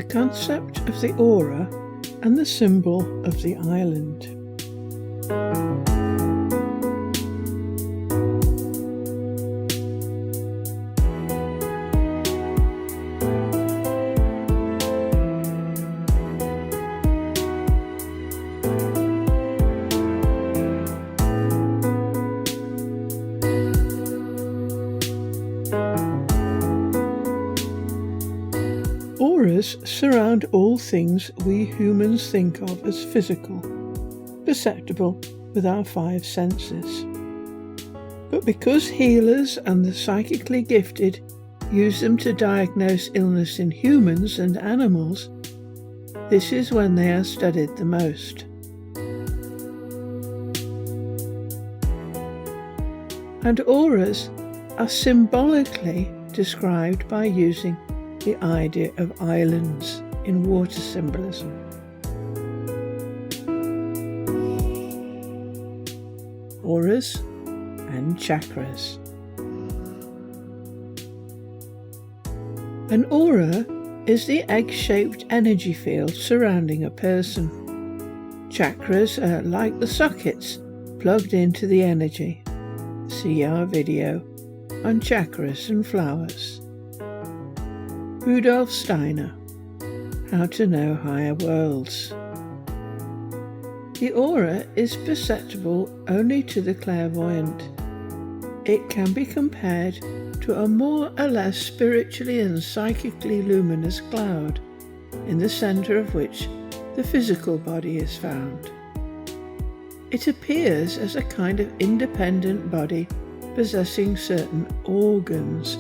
concept of the aura and the symbol of the island. Auras surround all things we humans think of as physical, perceptible with our 5 senses. But because healers and the psychically gifted use them to diagnose illness in humans and animals, this is when they are studied the most. And auras are symbolically described by using the idea of islands in water symbolism. Auras and chakras. An aura is the egg-shaped energy field surrounding a person. Chakras are like the sockets plugged into the energy. See our video on chakras and flowers. Rudolf Steiner, How to Know Higher Worlds. The aura is perceptible only to the clairvoyant. It can be compared to a more or less spiritually and psychically luminous cloud, in the centre of which the physical body is found. It appears as a kind of independent body possessing certain organs.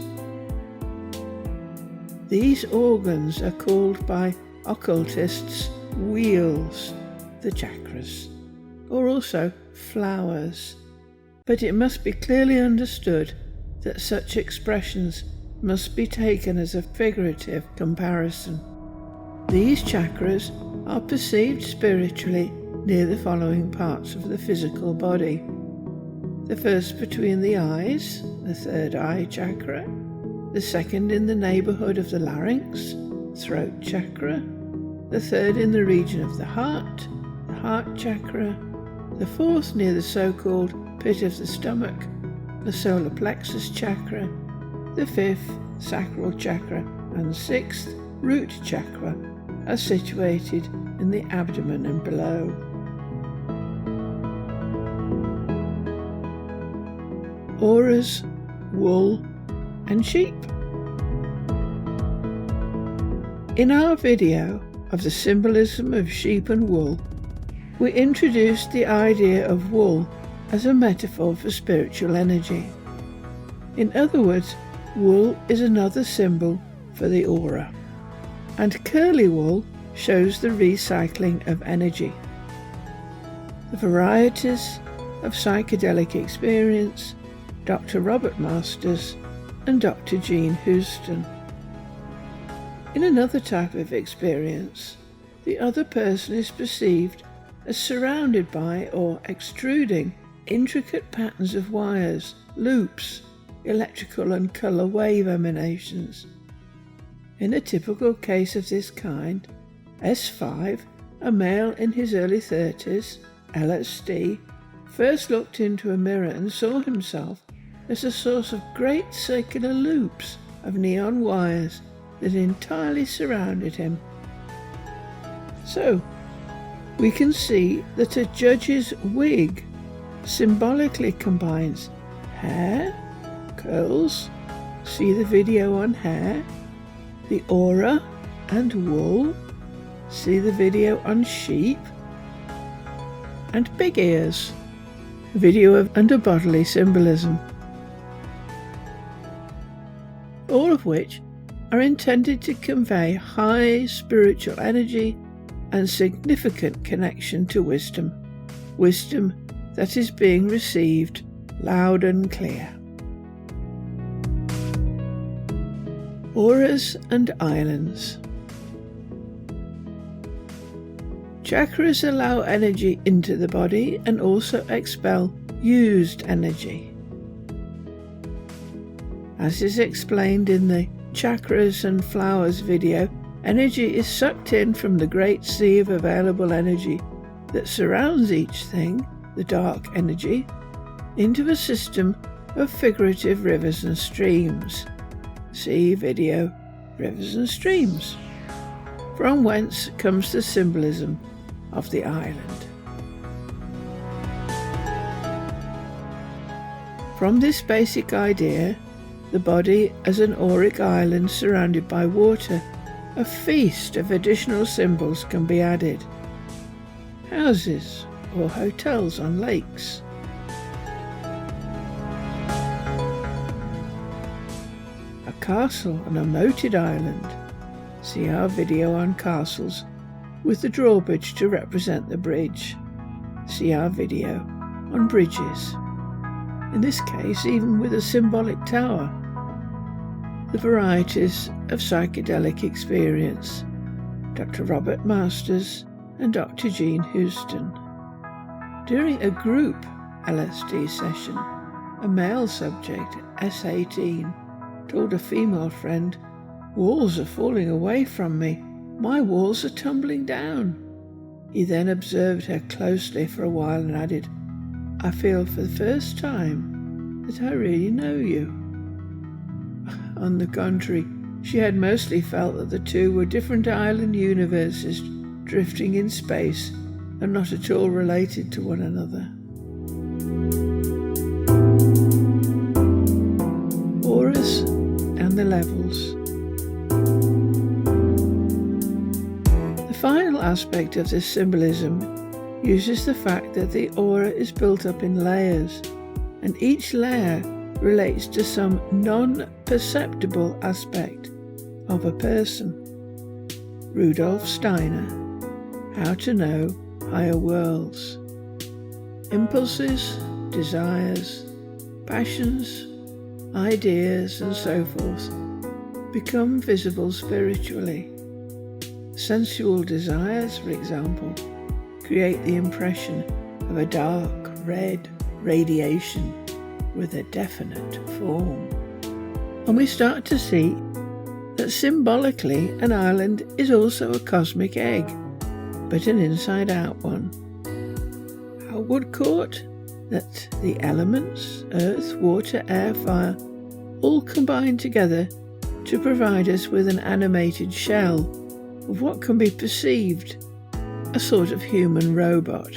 These organs are called by occultists wheels, the chakras, or also flowers. But it must be clearly understood that such expressions must be taken as a figurative comparison. These chakras are perceived spiritually near the following parts of the physical body. The first between the eyes, the third eye chakra. The second in the neighbourhood of the larynx, throat chakra. The third in the region of the heart chakra. The fourth near the so-called pit of the stomach, the solar plexus chakra. The fifth, sacral chakra, and sixth, root chakra, are situated in the abdomen and below. Auras, wool, and sheep. In our video of the symbolism of sheep and wool, we introduced the idea of wool as a metaphor for spiritual energy. In other words, wool is another symbol for the aura, and curly wool shows the recycling of energy. The varieties of psychedelic experience, Dr. Robert Masters and Dr. Jean Houston. In another type of experience, the other person is perceived as surrounded by or extruding intricate patterns of wires, loops, electrical and colour wave emanations. In a typical case of this kind, S5, a male in his early 30s, LSD, first looked into a mirror and saw himself as a source of great circular loops of neon wires that entirely surrounded him. So, we can see that a judge's wig symbolically combines hair, curls, see the video on hair, the aura and wool, see the video on sheep, and big ears, video of underbodily symbolism. All of which are intended to convey high spiritual energy and significant connection to wisdom that is being received loud and clear. Auras and islands. Chakras allow energy into the body and also expel used energy. As is explained in the Chakras and Flowers video, Energy is sucked in from the great sea of available energy that surrounds each thing, the dark energy, into a system of figurative rivers and streams. See video, Rivers and Streams, from whence comes the symbolism of the island. From this basic idea, the body as an auric island surrounded by water, a feast of additional symbols can be added. Houses or hotels on lakes. A castle on a moated island. See our video on castles with the drawbridge to represent the bridge. See our video on bridges. In this case, even with a symbolic tower. The varieties of psychedelic experience. Dr. Robert Masters and Dr. Jean Houston. During a group LSD session, a male subject, S18, told a female friend, "Walls are falling away from me. My walls are tumbling down." He then observed her closely for a while and added, "I feel for the first time that I really know you." On the contrary, she had mostly felt that the two were different island universes drifting in space and not at all related to one another. Auras and the levels. The final aspect of this symbolism uses the fact that the aura is built up in layers, and each layer relates to some non-perceptible aspect of a person. Rudolf Steiner, How to Know Higher Worlds. Impulses, desires, passions, ideas and so forth become visible spiritually. Sensual desires, for example, create the impression of a dark red radiation with a definite form. And we start to see that symbolically an island is also a cosmic egg, but an inside-out one. Our woodcourt, that the elements, earth, water, air, fire, all combine together to provide us with an animated shell of what can be perceived, a sort of human robot.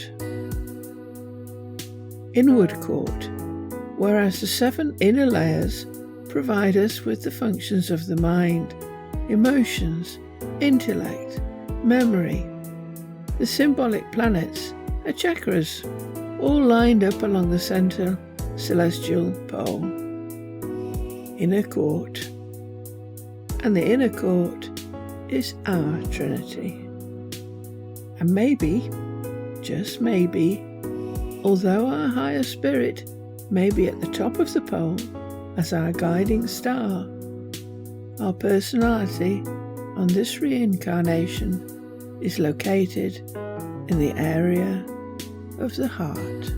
In woodcourt, whereas the 7 inner layers provide us with the functions of the mind, emotions, intellect, memory, the symbolic planets are chakras, all lined up along the central celestial pole. Inner court. And the inner court is our Trinity. And maybe, just maybe, although our higher spirit may be at the top of the pole as our guiding star, our personality on this reincarnation is located in the area of the heart.